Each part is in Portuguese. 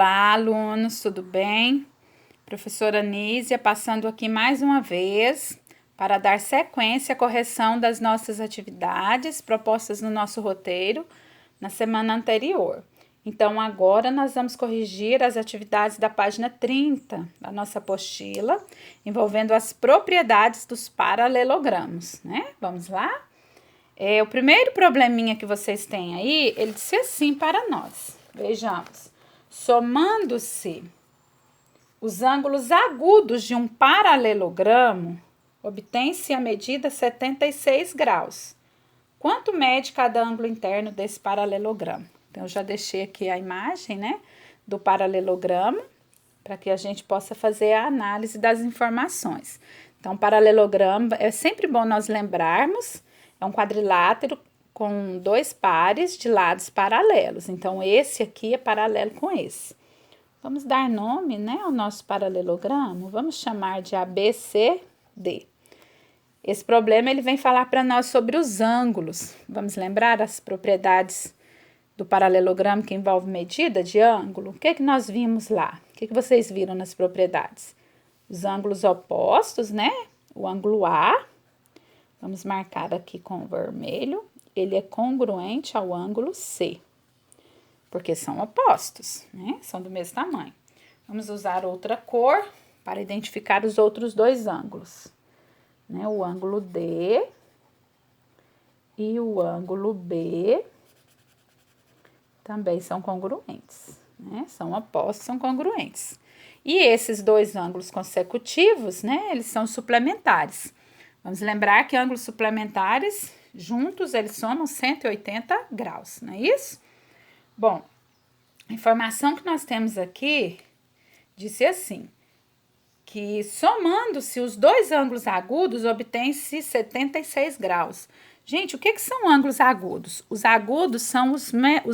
Olá, alunos, tudo bem? Professora Nísia passando aqui mais uma vez para dar sequência à correção das nossas atividades propostas no nosso roteiro na semana anterior. Então, agora nós vamos corrigir as atividades da página 30 da nossa apostila, envolvendo as propriedades dos paralelogramos, né? Vamos lá? O primeiro probleminha que vocês têm aí, ele disse assim para nós. Vejamos. Somando-se os ângulos agudos de um paralelogramo, obtém-se a medida 76 graus. Quanto mede cada ângulo interno desse paralelogramo? Então, eu já deixei aqui a imagem, né, do paralelogramo, para que a gente possa fazer a análise das informações. Então, paralelogramo, é sempre bom nós lembrarmos, é um quadrilátero com dois pares de lados paralelos. Então, esse aqui é paralelo com esse. Vamos dar nome, né, ao nosso paralelogramo. Vamos chamar de ABCD. Esse problema, ele vem falar para nós sobre os ângulos. Vamos lembrar as propriedades do paralelogramo que envolve medida de ângulo? O que nós vimos lá? O que vocês viram nas propriedades? Os ângulos opostos, né? O ângulo A, vamos marcar aqui com vermelho, ele é congruente ao ângulo C, porque são opostos, né? São do mesmo tamanho. Vamos usar outra cor para identificar os outros dois ângulos, né? O ângulo D e o ângulo B também são congruentes, né? São opostos, são congruentes. E esses dois ângulos consecutivos, né? Eles são suplementares. Vamos lembrar que ângulos suplementares, juntos, eles somam 180 graus, não é isso? Bom, a informação que nós temos aqui disse assim, que somando-se os dois ângulos agudos, obtém-se 76 graus. Gente, o que são ângulos agudos? Os agudos são os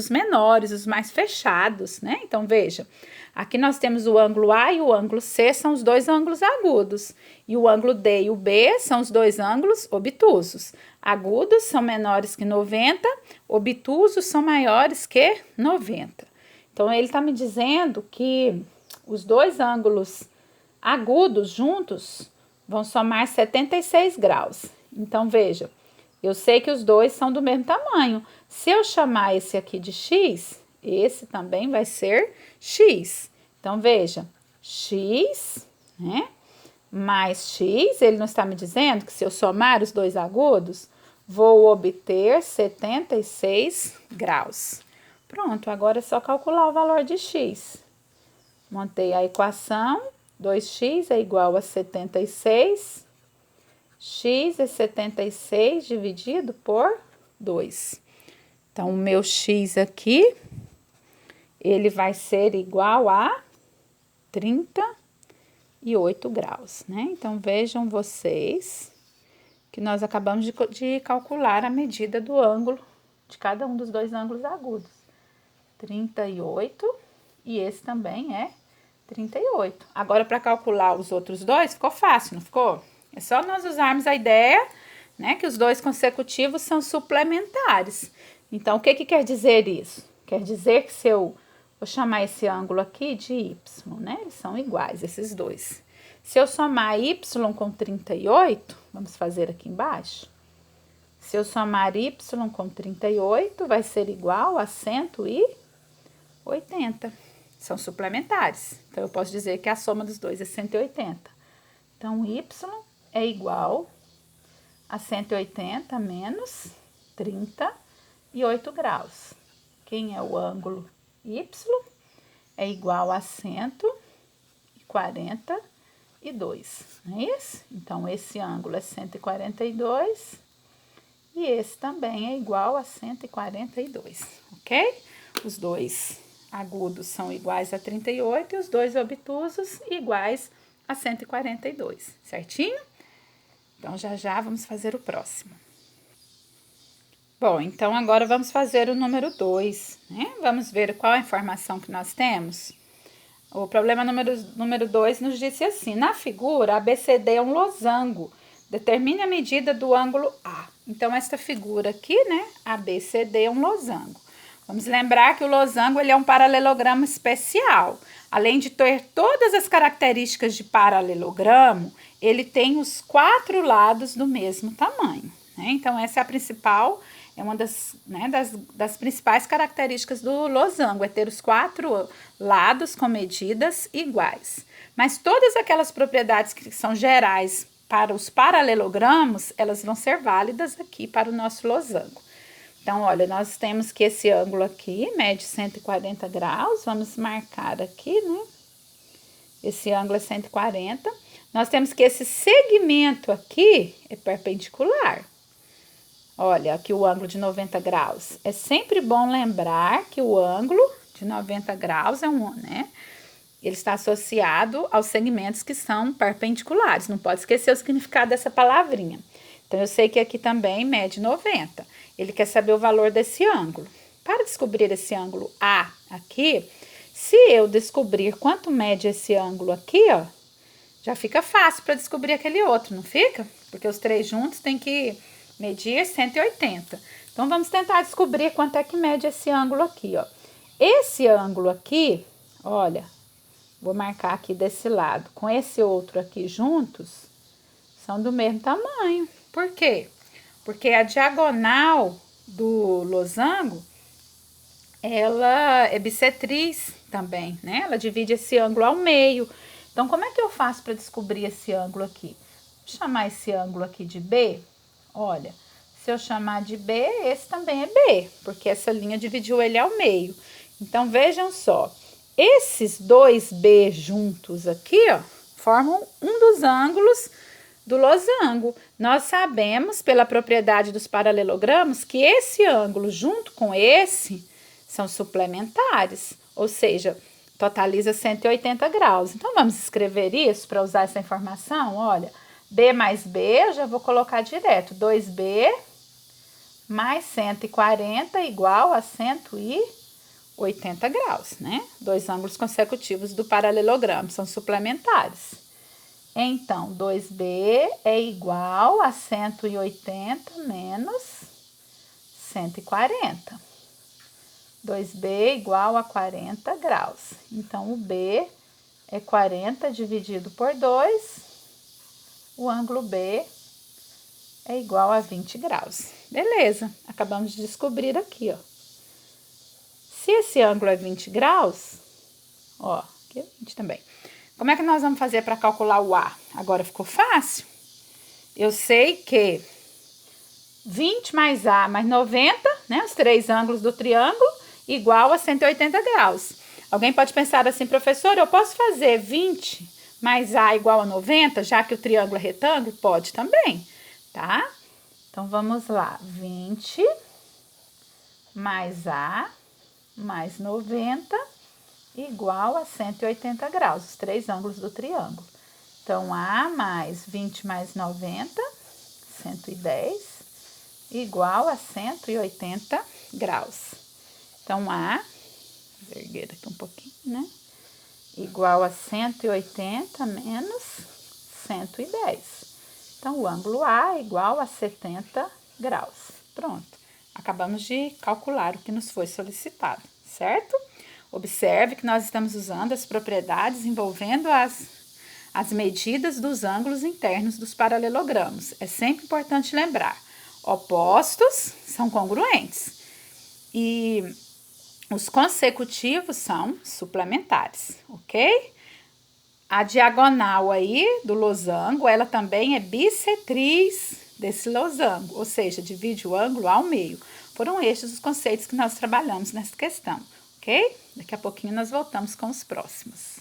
menores, os mais fechados, né? Então, veja, aqui nós temos o ângulo A e o ângulo C, são os dois ângulos agudos. E o ângulo D e o B são os dois ângulos obtusos. Agudos são menores que 90, obtusos são maiores que 90. Então, ele está me dizendo que os dois ângulos agudos juntos vão somar 76 graus. Então, veja. Eu sei que os dois são do mesmo tamanho. Se eu chamar esse aqui de x, esse também vai ser x. Então, veja, x, né, mais x, ele não está me dizendo que se eu somar os dois agudos, vou obter 76 graus. Pronto, agora é só calcular o valor de x. Montei a equação, 2x é igual a 76. X é 76 dividido por 2. Então, o meu x aqui, ele vai ser igual a 38 graus, né? Então, vejam vocês que nós acabamos de calcular a medida do ângulo de cada um dos dois ângulos agudos. 38 e esse também é 38. Agora, para calcular os outros dois, ficou fácil, não ficou? É só nós usarmos a ideia, né, que os dois consecutivos são suplementares. Então, o que quer dizer isso? Quer dizer que se eu vou chamar esse ângulo aqui de y, né, eles são iguais, esses dois. Se eu somar y com 38, vamos fazer aqui embaixo. Se eu somar y com 38, vai ser igual a 180. São suplementares. Então, eu posso dizer que a soma dos dois é 180. Então, y é igual a 180 menos 38 graus. Quem é o ângulo y? É igual a 142, não é isso? Então, esse ângulo é 142 e esse também é igual a 142, ok? Os dois agudos são iguais a 38 e os dois obtusos iguais a 142, certinho? Então, já vamos fazer o próximo. Bom, então agora vamos fazer o número 2, né? Vamos ver qual a informação que nós temos. O problema número 2 nos disse assim, na figura, ABCD é um losango, determine a medida do ângulo A. Então, esta figura aqui, né, ABCD é um losango. Vamos lembrar que o losango ele é um paralelogramo especial. Além de ter todas as características de paralelogramo, ele tem os 4 lados do mesmo tamanho, né? Então, essa é a principal, é uma das principais características do losango, é ter os 4 lados com medidas iguais. Mas todas aquelas propriedades que são gerais para os paralelogramos, elas vão ser válidas aqui para o nosso losango. Então, olha, nós temos que esse ângulo aqui mede 140 graus, vamos marcar aqui, né? Esse ângulo é 140. Nós temos que esse segmento aqui é perpendicular. Olha, aqui o ângulo de 90 graus. É sempre bom lembrar que o ângulo de 90 graus é ele está associado aos segmentos que são perpendiculares. Não pode esquecer o significado dessa palavrinha. Então, eu sei que aqui também mede 90. Ele quer saber o valor desse ângulo. Para descobrir esse ângulo A aqui, se eu descobrir quanto mede esse ângulo aqui, ó, já fica fácil para descobrir aquele outro, não fica? Porque os 3 juntos tem que medir 180. Então, vamos tentar descobrir quanto é que mede esse ângulo aqui, ó. Esse ângulo aqui, olha, vou marcar aqui desse lado, com esse outro aqui juntos, são do mesmo tamanho. Por quê? Porque a diagonal do losango, ela é bissetriz também, né? Ela divide esse ângulo ao meio. Então, como é que eu faço para descobrir esse ângulo aqui? Vou chamar esse ângulo aqui de B. Olha, se eu chamar de B, esse também é B, porque essa linha dividiu ele ao meio. Então, vejam só, esses 2B juntos aqui, ó, formam um dos ângulos do losango. Nós sabemos, pela propriedade dos paralelogramos, que esse ângulo junto com esse são suplementares, ou seja, totaliza 180 graus. Então, vamos escrever isso para usar essa informação? Olha, B mais B, eu já vou colocar direto, 2B mais 140 igual a 180 graus, né? 2 ângulos consecutivos do paralelogramo, são suplementares. Então, 2B é igual a 180 menos 140. 2B é igual a 40 graus. Então, o B é 40 dividido por 2. O ângulo B é igual a 20 graus. Beleza, acabamos de descobrir aqui, ó. Se esse ângulo é 20 graus, ó, aqui é 20 também. Como é que nós vamos fazer para calcular o A? Agora ficou fácil. Eu sei que 20 mais A mais 90, né? Os 3 ângulos do triângulo, igual a 180 graus. Alguém pode pensar assim, professor, eu posso fazer 20 mais A igual a 90, já que o triângulo é retângulo? Pode também, tá? Então, vamos lá. 20 mais A mais 90 igual a 180 graus, os 3 ângulos do triângulo. Então, A mais 20 mais 90, 110, igual a 180 graus. Então, A, vou erguer aqui um pouquinho, né? Igual a 180 menos 110. Então, o ângulo A é igual a 70 graus. Pronto. Acabamos de calcular o que nos foi solicitado, certo? Observe que nós estamos usando as propriedades envolvendo as medidas dos ângulos internos dos paralelogramos. É sempre importante lembrar, opostos são congruentes e os consecutivos são suplementares, ok? A diagonal aí do losango, ela também é bissetriz desse losango, ou seja, divide o ângulo ao meio. Foram estes os conceitos que nós trabalhamos nessa questão, ok? Daqui a pouquinho nós voltamos com os próximos.